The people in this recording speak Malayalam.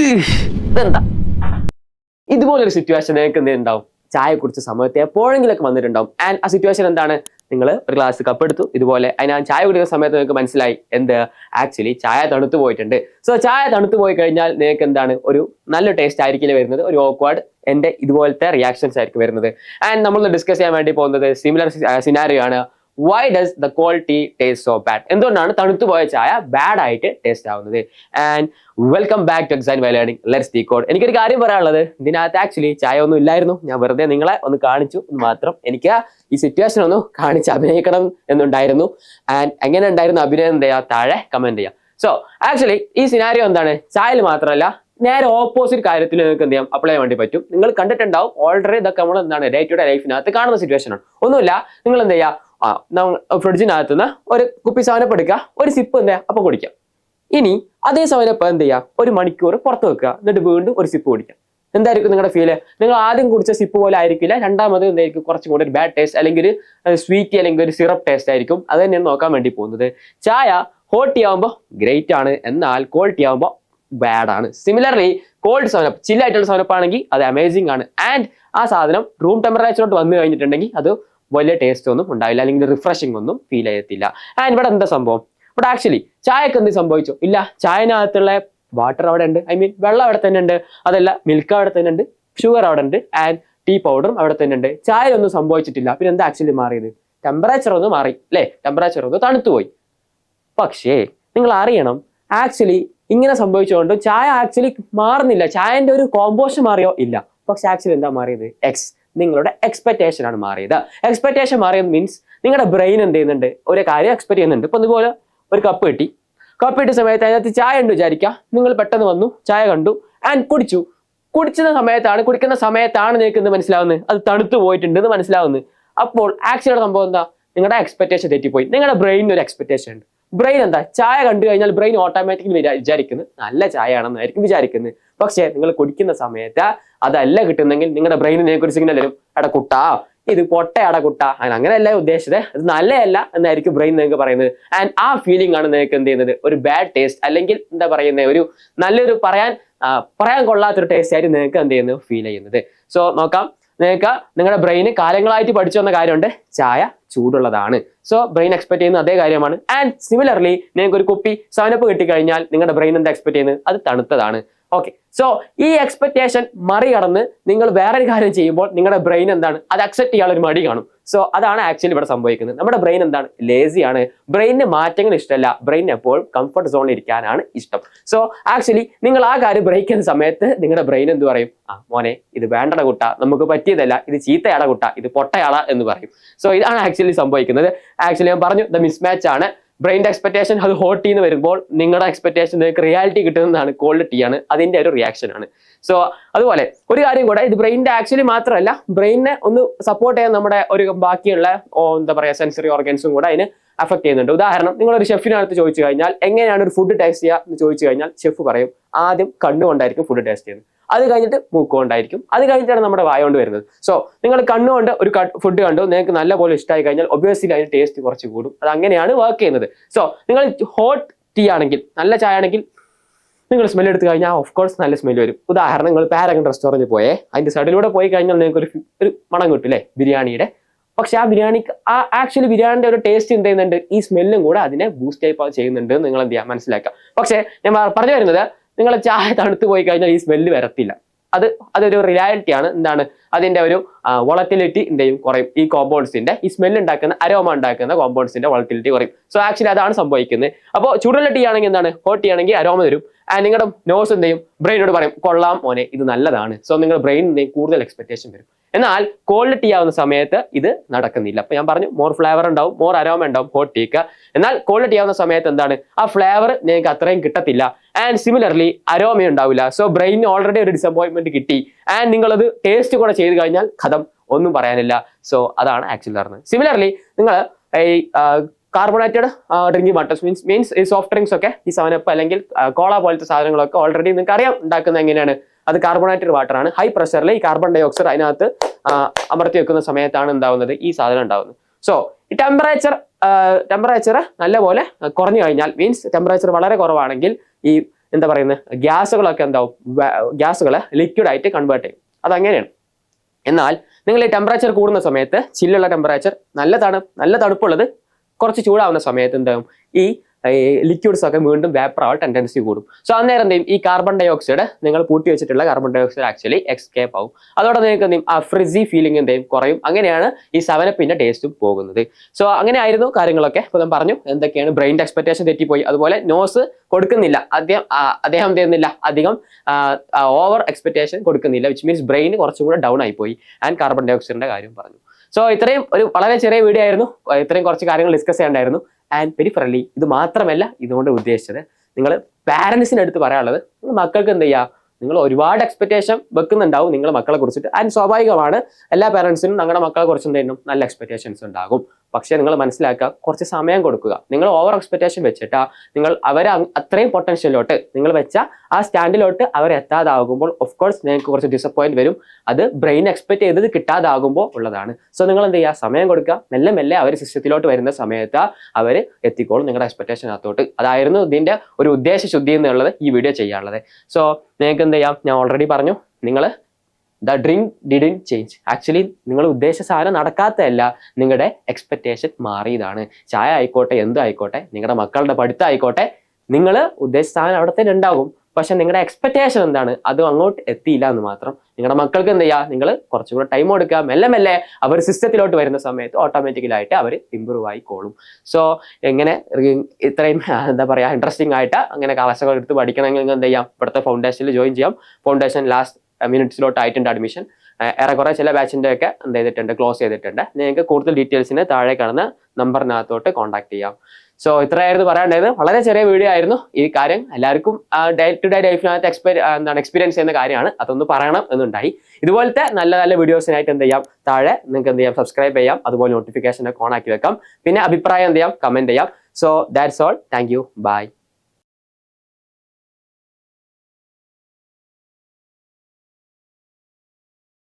ഇതെന്താ ഇതുപോലൊരു സിറ്റുവേഷൻ നിങ്ങൾക്ക് എന്തുണ്ടാവും? ചായ കുടിച്ച സമയത്ത് എപ്പോഴെങ്കിലൊക്കെ വന്നിട്ടുണ്ടാവും. ആൻഡ് ആ സിറ്റുവേഷൻ എന്താണ്? നിങ്ങൾ ഒരു ഗ്ലാസ് കപ്പ് എടുത്തു, ഇതുപോലെ അതിന് ചായ കുടിക്കുന്ന സമയത്ത് നിങ്ങൾക്ക് മനസ്സിലായി എന്ത് ആക്ച്വലി ചായ തണുത്തു പോയിട്ടുണ്ട്. സോ ചായ തണുത്തു പോയി കഴിഞ്ഞാൽ നിങ്ങൾക്ക് എന്താണ് ഒരു നല്ല ടേസ്റ്റ് ആയിരിക്കില്ല വരുന്നത്, ഒരു ഓക്വേർഡ് എന്റെ ഇതുപോലത്തെ റിയാക്ഷൻസ് ആയിരിക്കും വരുന്നത്. ആൻഡ് നമ്മൾ ഡിസ്കസ് ചെയ്യാൻ വേണ്ടി പോകുന്നത് സിമിലർ സിനാരിയോ ആണ്. Why does the cold tea taste so bad? എന്തുകൊണ്ടാണ് തണുത്തുപോയ ചായ ബാഡ് ആയിട്ട് ടേസ്റ്റ് ആവുന്നത്? And welcome back to exam by learning. Let's decode. എനിക്കൊരു കാര്യം പറയാനുള്ളത്, ഇതിനകത്ത് ആക്ച്വലി ചായ ഒന്നും ഇല്ലായിരുന്നു. ഞാൻ വെറുതെ നിങ്ങളെ ഒന്ന് കാണിച്ചു മാത്രം. എനിക്ക് ഈ സിറ്റുവേഷൻ ഒന്ന് കാണിച്ച് അഭിനയിക്കണം എന്നുണ്ടായിരുന്നു. ആൻഡ് എങ്ങനെ ഉണ്ടായിരുന്നു അഭിനയം എന്ത് ചെയ്യുക, താഴെ കമന്റ് ചെയ്യാം. സോ ആക്ച്വലി ഈ സിനാരിയോ എന്താണ്? ചായയിൽ മാത്രമല്ല നേരെ ഓപ്പോസിറ്റ് കാര്യത്തിൽ നിങ്ങൾക്ക് എന്ത് ചെയ്യാം, അപ്ലൈ ചെയ്യാൻ വേണ്ടി പറ്റും. നിങ്ങൾ കണ്ടിട്ടുണ്ടാവും ഓൾറെഡി. ഇതൊക്കെ നമ്മൾ എന്താണ് ഡേ ടു ഡേ ലൈഫിനകത്ത് കാണുന്ന സിറ്റുവേഷൻ ആണ്. ഒന്നുമില്ല, നിങ്ങൾ എന്ത് ചെയ്യുക, ഫ്രിഡ്ജിനകത്ത് നിന്ന് ഒരു കുപ്പി സവനപ്പ് എടുക്കുക, ഒരു സിപ്പ് എന്താ അപ്പം കുടിക്കാം. ഇനി അതേ സവനപ്പ് എന്ത് ചെയ്യുക, ഒരു മണിക്കൂർ പുറത്ത് വെക്കുക, എന്നിട്ട് വീണ്ടും ഒരു സിപ്പ് കുടിക്കാം. എന്തായിരിക്കും നിങ്ങളുടെ ഫീല്? നിങ്ങൾ ആദ്യം കുടിച്ച സിപ്പ് പോലെ ആയിരിക്കില്ല, രണ്ടാമത് എന്തായിരിക്കും കുറച്ചും കൂടി ഒരു ബാഡ് ടേസ്റ്റ്, അല്ലെങ്കിൽ ഒരു സ്വീറ്റ് അല്ലെങ്കിൽ ഒരു സിറപ്പ് ടേസ്റ്റ് ആയിരിക്കും. അത് തന്നെയാണ് നോക്കാൻ വേണ്ടി പോകുന്നത്. ചായ ഹോട്ട് ടീ ആകുമ്പോൾ ഗ്രേറ്റ് ആണ്, എന്നാൽ കോൾഡ് ടീ ആകുമ്പോൾ ബാഡ് ആണ്. സിമിലർലി കോൾഡ് സവനപ്പ്, ചില്ലായിട്ടുള്ള സവനപ്പ് ആണെങ്കിൽ അത് അമേസിംഗ് ആണ്. ആൻഡ് ആ സാധനം റൂം ടെമ്പറേച്ചറിലോട്ട് വന്നു കഴിഞ്ഞിട്ടുണ്ടെങ്കിൽ അത് വലിയ ടേസ്റ്റ് ഒന്നും ഉണ്ടാവില്ല, അല്ലെങ്കിൽ റിഫ്രഷിംഗ് ഒന്നും ഫീൽ ചെയ്യത്തില്ല. ആൻഡ് ഇവിടെ എന്താ സംഭവം? ഇവിടെ ആക്ച്വലി ചായക്ക് എന്ത് സംഭവിച്ചു? ഇല്ല, ചായനകത്തുള്ള വാട്ടർ അവിടെ ഉണ്ട്, ഐ മീൻ വെള്ളം അവിടെ തന്നെ ഉണ്ട്, അതല്ല മിൽക്ക് അവിടെ തന്നെ ഉണ്ട്, ഷുഗർ അവിടെ ഉണ്ട്, ആൻഡ് ടീ പൗഡറും അവിടെ തന്നെ ഉണ്ട്. ചായയൊന്നും സംഭവിച്ചിട്ടില്ല. പിന്നെ എന്താ ആക്ച്വലി മാറിയത്? ടെമ്പറേച്ചർ ഒന്ന് മാറി അല്ലേ, ടെമ്പറേച്ചർ ഒന്ന് തണുത്തുപോയി. പക്ഷേ നിങ്ങൾ അറിയണം, ആക്ച്വലി ഇങ്ങനെ സംഭവിച്ചുകൊണ്ട് ചായ ആക്ച്വലി മാറുന്നില്ല. ചായന്റെ ഒരു കോമ്പോഷൻ മാറിയോ? ഇല്ല. പക്ഷെ ആക്ച്വലി എന്താ മാറിയത്? നിങ്ങളുടെ എക്സ്പെക്ടേഷൻ ആണ് മാറിയത്. എക്സ്പെക്ടേഷൻ മാറിയത് മീൻസ് നിങ്ങളുടെ ബ്രെയിൻ എന്ത് ചെയ്യുന്നുണ്ട്, ഒരു കാര്യം എക്സ്പെക്ട് ചെയ്യുന്നുണ്ട്. ഇപ്പൊ അതുപോലെ ഒരു കപ്പ് കിട്ടി, കപ്പ് കിട്ടിയ സമയത്ത് അതിനകത്ത് ചായ ഉണ്ട് വിചാരിക്കുക. നിങ്ങൾ പെട്ടെന്ന് വന്നു, ചായ കണ്ടു ആൻഡ് കുടിക്കുന്ന സമയത്താണ് നിങ്ങൾക്ക് എന്ത് മനസ്സിലാവുന്നത്, അത് തണുത്തു പോയിട്ടുണ്ട് എന്ന് മനസ്സിലാവുന്നത്. അപ്പോൾ ആക്ച്വലി സംഭവം എന്താ? നിങ്ങളുടെ എക്സ്പെക്ടേഷൻ തെറ്റിപ്പോയി. നിങ്ങളുടെ ബ്രെയിനിന് ഒരു എക്സ്പെക്ടേഷൻ ഉണ്ട്. ബ്രെയിൻ എന്താ, ചായ കണ്ടു കഴിഞ്ഞാൽ ബ്രെയിൻ ഓട്ടോമാറ്റിക്കലി വിചാരിക്കുന്നത് നല്ല ചായ ആണെന്നായിരിക്കും വിചാരിക്കുന്നത്. പക്ഷേ നിങ്ങൾ കുടിക്കുന്ന സമയത്ത് അതല്ല കിട്ടുന്നെങ്കിൽ നിങ്ങളുടെ ബ്രെയിനിന് നിങ്ങൾക്ക് ഒരു സിഗ്നൽ വരും, എടക്കുട്ടാ ഇത് പൊട്ടയട കുട്ട, അങ്ങനെയല്ല ഉദ്ദേശിച്ചത്, അത് നല്ലതല്ല എന്നായിരിക്കും ബ്രെയിൻ നിങ്ങൾക്ക് പറയുന്നത്. ആൻഡ് ആ ഫീലിംഗ് ആണ് നിങ്ങൾക്ക് എന്ത് ചെയ്യുന്നത്, ഒരു ബാഡ് ടേസ്റ്റ്, അല്ലെങ്കിൽ എന്താ പറയുന്നത്, ഒരു നല്ലൊരു പറയാൻ കൊള്ളാത്തൊരു ടേസ്റ്റ് ആയിട്ട് നിങ്ങൾക്ക് എന്ത് ചെയ്യുന്നത്, ഫീൽ ചെയ്യുന്നത്. സോ നോക്കാം, നിങ്ങൾക്ക് നിങ്ങളുടെ ബ്രെയിന് കാലങ്ങളായിട്ട് പഠിച്ചു വന്ന കാര്യമുണ്ട്, ചായ ചൂടുള്ളതാണ്. സോ ബ്രെയിൻ എക്സ്പെക്ട് ചെയ്യുന്ന അതേ കാര്യമാണ്. ആൻഡ് സിമിലർലി നിങ്ങൾക്ക് ഒരു കുപ്പി സവനപ്പ് കിട്ടിക്കഴിഞ്ഞാൽ നിങ്ങളുടെ ബ്രെയിൻ എന്താ എക്സ്പെക്ട് ചെയ്യുന്നത്, അത് തണുത്തതാണ്. ഓക്കെ, സോ ഈ എക്സ്പെക്ടേഷൻ മറികടന്ന് നിങ്ങൾ വേറൊരു കാര്യം ചെയ്യുമ്പോൾ നിങ്ങളുടെ ബ്രെയിൻ എന്താണ്, അത് അക്സെപ്റ്റ് ചെയ്യാനുള്ള ഒരു മടി കാണും. സോ അതാണ് ആക്ച്വലി ഇവിടെ സംഭവിക്കുന്നത്. നമ്മുടെ ബ്രെയിൻ എന്താണ്, ലേസിയാണ്. ബ്രെയിനിന് മാറ്റങ്ങൾ ഇഷ്ടമല്ല, ബ്രെയിൻ എപ്പോഴും കംഫർട്ട് സോണിൽ ഇരിക്കാനാണ് ഇഷ്ടം. സോ ആക്ച്വലി നിങ്ങൾ ആ കാര്യം ബ്രേക്ക് ചെയ്യുന്ന സമയത്ത് നിങ്ങളുടെ ബ്രെയിൻ എന്ത് പറയും, മോനെ ഇത് വേണ്ടട കുട്ട, നമുക്ക് പറ്റിയതല്ല, ഇത് ചീത്തയാട കുട്ട, ഇത് പൊട്ടയാള എന്ന് പറയും. സോ ഇതാണ് ആക്ച്വലി സംഭവിക്കുന്നത്. ആക്ച്വലി ഞാൻ പറഞ്ഞു, ദ മിസ്മാച്ച് ആണ്. ബ്രെയിൻ്റെ എക്സ്പെക്ടേഷൻ അത് ഹോട്ട് ടീ എന്ന് വരുമ്പോൾ നിങ്ങളുടെ എക്സ്പെക്ടേഷൻ നിങ്ങൾക്ക് റിയാലിറ്റി കിട്ടുന്നതാണ് കോൾഡ് ടീ ആണ്, അതിന്റെ ഒരു റിയാക്ഷൻ ആണ്. സോ അതുപോലെ ഒരു കാര്യം കൂടെ, ഇത് ബ്രെയിനിന്റെ ആക്ച്വലി മാത്രമല്ല, ബ്രെയിനിനെ ഒന്ന് സപ്പോർട്ട് ചെയ്യാൻ നമ്മുടെ ഒരു ബാക്കിയുള്ള എന്താ പറയുക സെൻസറി ഓർഗൻസും കൂടെ അതിന് അഫക്ട് ചെയ്യുന്നുണ്ട്. ഉദാഹരണം, നിങ്ങളൊരു ഷെഫിനടുത്ത് ചോദിച്ചു കഴിഞ്ഞാൽ എങ്ങനെയാണ് ഒരു ഫുഡ് ടേസ്റ്റ് ചെയ്യുക എന്ന് ചോദിച്ചു കഴിഞ്ഞാൽ ഷെഫ് പറയും ആദ്യം കണ്ണുകൊണ്ടായിരിക്കും ഫുഡ് ടേസ്റ്റ് ചെയ്യുന്നത്, അത് കഴിഞ്ഞിട്ട് മൂക്കുകൊണ്ടായിരിക്കും, അത് കഴിഞ്ഞിട്ടാണ് നമ്മുടെ വായ കൊണ്ട് വരുന്നത്. സോ നിങ്ങൾ കണ്ണുകൊണ്ട് ഒരു ഫുഡ് കണ്ടു, നിങ്ങൾക്ക് നല്ലപോലെ ഇഷ്ടമായി കഴിഞ്ഞാൽ ഒബ്വിയസ്ലി അതിന് ടേസ്റ്റ് കുറച്ച് കൂടും. അത് അങ്ങനെയാണ് വർക്ക് ചെയ്യുന്നത്. സോ നിങ്ങൾ ഹോട്ട് ടീ ആണെങ്കിൽ, നല്ല ചായ ആണെങ്കിൽ നിങ്ങൾ സ്മെൽ എടുത്തു കഴിഞ്ഞാൽ ഓഫ് കോഴ്സ് നല്ല സ്മെൽ വരും. ഉദാഹരണം, നിങ്ങൾ പാരഗൺ റെസ്റ്റോറൻറ്റിൽ പോയേ, അതിന്റെ സൈഡിലൂടെ പോയി കഴിഞ്ഞാൽ നിങ്ങൾക്ക് ഒരു മണം കിട്ടും അല്ലേ ബിരിയാണിയുടെ. പക്ഷെ ആ ബിരിയാണിക്ക് ആക്ച്വലി ബിരിയാണിന്റെ ഒരു ടേസ്റ്റ് എന്ത് ചെയ്യുന്നുണ്ട്, ഈ സ്മെല്ലും കൂടെ അതിനെ ബൂസ്റ്റ് ആയി ചെയ്യുന്നുണ്ട് നിങ്ങൾ എന്ത് ചെയ്യാം മനസ്സിലാക്കാം. പക്ഷെ ഞാൻ പറഞ്ഞു വരുന്നത്, നിങ്ങൾ ചായ തണുത്ത് പോയി കഴിഞ്ഞാൽ ഈ സ്മെല്ല് വരത്തില്ല. അതൊരു റിയാലിറ്റിയാണ്. എന്താണ് അതിന്റെ ഒരു വോളറ്റിലിറ്റി എന്തെയും കുറയും. ഈ കോമ്പൗണ്ട്സിന്റെ ഈ സ്മെല്ല് ഉണ്ടാക്കുന്ന അരോമ ഉണ്ടാക്കുന്ന കോമ്പൗണ്ട്സിന്റെ വോളറ്റിലിറ്റി കുറയും. സോ ആക്ച്വലി അതാണ് സംഭവിക്കുന്നത്. അപ്പോൾ ചൂടുള്ള ടീ ആണെങ്കിൽ എന്താണ്, ഹോട്ട് ടീ ആണെങ്കിൽ അരോമ വരും. ആൻഡ് നിങ്ങളുടെ നോസ് എന്തെയും ബ്രെയിനോട് പറയും കൊള്ളാം മോനെ ഇത് നല്ലതാണ്. സോ നിങ്ങളുടെ ബ്രെയിൻ എന്തെയും കൂടുതൽ എക്സ്പെക്ടേഷൻ വരും. എന്നാൽ കോൾഡ് ടീ ആവുന്ന സമയത്ത് ഇത് നടക്കുന്നില്ല. അപ്പൊ ഞാൻ പറഞ്ഞു മോർ ഫ്ലേവർ ഉണ്ടാവും, മോർ അരോമ ഉണ്ടാവും ഹോട്ട് ടീക്ക്. എന്നാൽ കോൾഡ് ടീ ആവുന്ന സമയത്ത് എന്താണ്, ആ ഫ്ലേവർ നിങ്ങൾക്ക് അത്രയും കിട്ടത്തില്ല. ആൻഡ് സിമിലർലി അരോമ ഉണ്ടാവില്ല. സോ ബ്രെയിനിന് ഓൾറെഡി ഒരു ഡിസപ്പോയിന്റ്മെന്റ് കിട്ടി. ആൻഡ് നിങ്ങളത് ടേസ്റ്റ് കൂടെ ചെയ്ത് കഴിഞ്ഞാൽ കഥം ഒന്നും പറയാനില്ല. സോ അതാണ് ആക്ച്വലി പറഞ്ഞത്. സിമിലർലി നിങ്ങൾ ഈ കാർബണേറ്റഡ് ഡ്രിങ്കിങ് വാട്ടർ മീൻസ് ഈ സോഫ്റ്റ് ഡ്രിങ്ക്സ് ഒക്കെ, ഈ സെവനപ്പ് അല്ലെങ്കിൽ കോള പോലത്തെ സാധനങ്ങളൊക്കെ ഓൾറെഡി നിങ്ങൾക്ക് അറിയാം ഉണ്ടാക്കുന്നത് എങ്ങനെയാണ്. അത് കാർബണേറ്റഡ് വാട്ടർ ആണ്. ഹൈ പ്രഷറിൽ ഈ കാർബൺ ഡൈ ഓക്സൈഡ് അതിനകത്ത് അമർത്തി വെക്കുന്ന സമയത്താണ് ഉണ്ടാവുന്നത് ഈ സാധനം ഉണ്ടാവുന്നത്. സോ ഈ ടെമ്പറേച്ചർ നല്ലപോലെ കുറഞ്ഞു കഴിഞ്ഞാൽ, മീൻസ് ടെമ്പറേച്ചർ വളരെ കുറവാണെങ്കിൽ ഈ എന്താ പറയുന്നത് ഗ്യാസുകളൊക്കെ എന്താവും ഗ്യാസുകളെ ലിക്വിഡായിട്ട് കൺവേർട്ട് ചെയ്യും. അതങ്ങനെയാണ്. എന്നാൽ നിങ്ങൾ ഈ ടെമ്പറേച്ചർ കൂടുന്ന സമയത്ത് ചില്ലുള്ള ടെമ്പറേച്ചർ നല്ല തണുപ്പുള്ളത് കുറച്ച് ചൂടാവുന്ന സമയത്ത് എന്താവും ഈ ലിക്വിഡ്സ് ഒക്കെ വീണ്ടും വേപ്പർ ആവാൻ ടെൻഡൻസി കൂടും. സോ അന്നേരം എന്ത് ചെയ്യും ഈ കാർബൺ ഡൈ ഓക്സൈഡ് നിങ്ങൾ കൂട്ടി വെച്ചിട്ടുള്ള carbon dioxide actually escape ആവും. അതോടെ നിങ്ങൾക്ക് എന്ത് ചെയ്യും ആ ഫ്രിസി ഫീലിംഗ് എന്ത് ചെയ്യും കുറയും. അങ്ങനെയാണ് ഈ 7-Upന്റെ ടേസ്റ്റും പോകുന്നത്. സോ അങ്ങനെ ആയിരുന്നു കാര്യങ്ങളൊക്കെ. ഇപ്പോൾ ഞാൻ പറഞ്ഞു എന്തൊക്കെയാണ് ബ്രെയിൻ്റെ എക്സ്പെക്ടേഷൻ തെറ്റിപ്പോയി. അതുപോലെ നോസ് കൊടുക്കുന്നില്ല അദ്ദേഹം എന്ത് ചെയ്യുന്നില്ല അധികം ഓവർ എക്സ്പെക്ടേഷൻ കൊടുക്കുന്നില്ല, വിച്ച് മീൻസ് ബ്രെയിൻ കുറച്ചും കൂടെ ഡൗൺ ആയിപ്പോയി. ആൻഡ് കാർബൺ ഡൈ ഓക്സൈഡിന്റെ കാര്യം പറഞ്ഞു. സോ ഇത്രയും ഒരു വളരെ ചെറിയ വീഡിയോ ആയിരുന്നു. ഇത്രയും കുറച്ച് കാര്യങ്ങൾ ഡിസ്കസ് ചെയ്യേണ്ടായിരുന്നു. And very friendly. ഇത് മാത്രമല്ല ഇതുകൊണ്ട് ഉദ്ദേശിച്ചത് നിങ്ങൾ പാരൻസിന് അടുത്ത് പറയാനുള്ളത് മക്കൾക്ക് എന്ത് ചെയ്യുക, നിങ്ങൾ ഒരുപാട് എക്സ്പെക്ടേഷൻ വെക്കുന്നുണ്ടാവും നിങ്ങളുടെ മക്കളെ കുറിച്ചിട്ട്. ആൻഡ് സ്വാഭാവികമാണ് എല്ലാ പാരൻസിനും നിങ്ങളുടെ മക്കളെ കുറിച്ച് എന്ത് ചെയ്യുന്നു നല്ല എക്സ്പെക്ടേഷൻസ് ഉണ്ടാകും. പക്ഷേ നിങ്ങൾ മനസ്സിലാക്കുക കുറച്ച് സമയം കൊടുക്കുക. നിങ്ങൾ ഓവർ എക്സ്പെക്ടേഷൻ വെച്ചിട്ടാ നിങ്ങൾ അവരെ അത്രയും പൊട്ടൻഷ്യലിലോട്ട് നിങ്ങൾ വെച്ച ആ സ്റ്റാൻഡിലോട്ട് അവരെത്താതാകുമ്പോൾ ഓഫ് കോഴ്സ് നിങ്ങൾക്ക് കുറച്ച് ഡിസപ്പോയിന്റ് വരും. അത് ബ്രെയിൻ എക്സ്പെക്ട് ചെയ്തത് കിട്ടാതാകുമ്പോൾ ഉള്ളതാണ്. സോ നിങ്ങൾ എന്ത് ചെയ്യുക സമയം കൊടുക്കുക. മെല്ലെ മെല്ലെ അവർ സിസ്റ്റത്തിലോട്ട് വരുന്ന സമയത്ത് അവർ എത്തിക്കോളും നിങ്ങളുടെ എക്സ്പെക്ടേഷനകത്തോട്ട്. അതായിരുന്നു ഇതിന്റെ ഒരു ഉദ്ദേശശുദ്ധി എന്നുള്ളത് ഈ വീഡിയോ ചെയ്യാനുള്ളത്. സോ നിങ്ങൾക്ക് എന്ത് ചെയ്യാം, ഞാൻ ഓൾറെഡി പറഞ്ഞു നിങ്ങൾ the dream didn't change. Actually നിങ്ങൾ ഉദ്ദേശിച്ച സാധനം നടക്കാത്തതല്ല, നിങ്ങളുടെ എക്സ്പെക്ടേഷൻ മാറിയതാണ്. ചായ ആയിക്കോട്ടെ എന്തും ആയിക്കോട്ടെ, നിങ്ങളുടെ മക്കളുടെ പഠിത്തം ആയിക്കോട്ടെ, നിങ്ങൾ ഉദ്ദേശിച്ച സാധനം അവിടെ തന്നെ ഉണ്ടാകും. പക്ഷെ നിങ്ങളുടെ എക്സ്പെക്ടേഷൻ എന്താണ് അത് അങ്ങോട്ട് എത്തിയില്ല എന്ന് മാത്രം. നിങ്ങളുടെ മക്കൾക്ക് എന്ത് ചെയ്യുക, നിങ്ങൾ കുറച്ചുകൂടെ ടൈം കൊടുക്കുക. മെല്ലെ മെല്ലെ അവർ സിസ്റ്റത്തിലോട്ട് വരുന്ന സമയത്ത് ഓട്ടോമാറ്റിക്കലായിട്ട് അവർ ഇമ്പ്രൂവ് ആയിക്കോളും. സോ എങ്ങനെ ഇത്രയും എന്താ പറയുക ഇൻട്രസ്റ്റിംഗ് ആയിട്ട് അങ്ങനെ ക്ലാസ്സുകൾ എടുത്ത് പഠിക്കണമെങ്കിൽ എന്ത് ചെയ്യാം, ഇവിടുത്തെ ഫൗണ്ടേഷനിൽ ജോയിൻ ചെയ്യാം. ഫൗണ്ടേഷൻ ലാസ്റ്റ് മിനിറ്റ്സിലോട്ട് ആയിട്ടുണ്ട് അഡ്മിഷൻ. ഏറെക്കുറെ ചില ബാച്ചിൻ്റെ ഒക്കെ എന്ത് ചെയ്തിട്ടുണ്ട് ക്ലോസ് ചെയ്തിട്ടുണ്ട്. നിങ്ങൾക്ക് കൂടുതൽ ഡീറ്റെയിൽസിന് താഴെ കാണുന്ന നമ്പറിനകത്തോട്ട് കോൺടാക്ട് ചെയ്യാം. സോ ഇത്രയായിരുന്നു പറയാനുള്ളത്. വളരെ ചെറിയ വീഡിയോ ആയിരുന്നു. ഈ കാര്യം എല്ലാവർക്കും ഡേ ടു ഡേ ലൈഫിനകത്ത് എക്സ്പീരിയൻസ് ചെയ്യുന്ന കാര്യമാണ്. അതൊന്ന് പറയണം എന്നുണ്ടായി. ഇതുപോലത്തെ നല്ല നല്ല വീഡിയോസിനായിട്ട് എന്ത് ചെയ്യാം, താഴെ നിങ്ങൾക്ക് എന്ത് ചെയ്യാം സബ്സ്ക്രൈബ് ചെയ്യാം. അതുപോലെ നോട്ടിഫിക്കേഷൻ ഒക്കെ ഓൺ ആക്കി വെക്കാം. പിന്നെ അഭിപ്രായം എന്ത് ചെയ്യാം കമന്റ് ചെയ്യാം. So that's all. Thank you. By.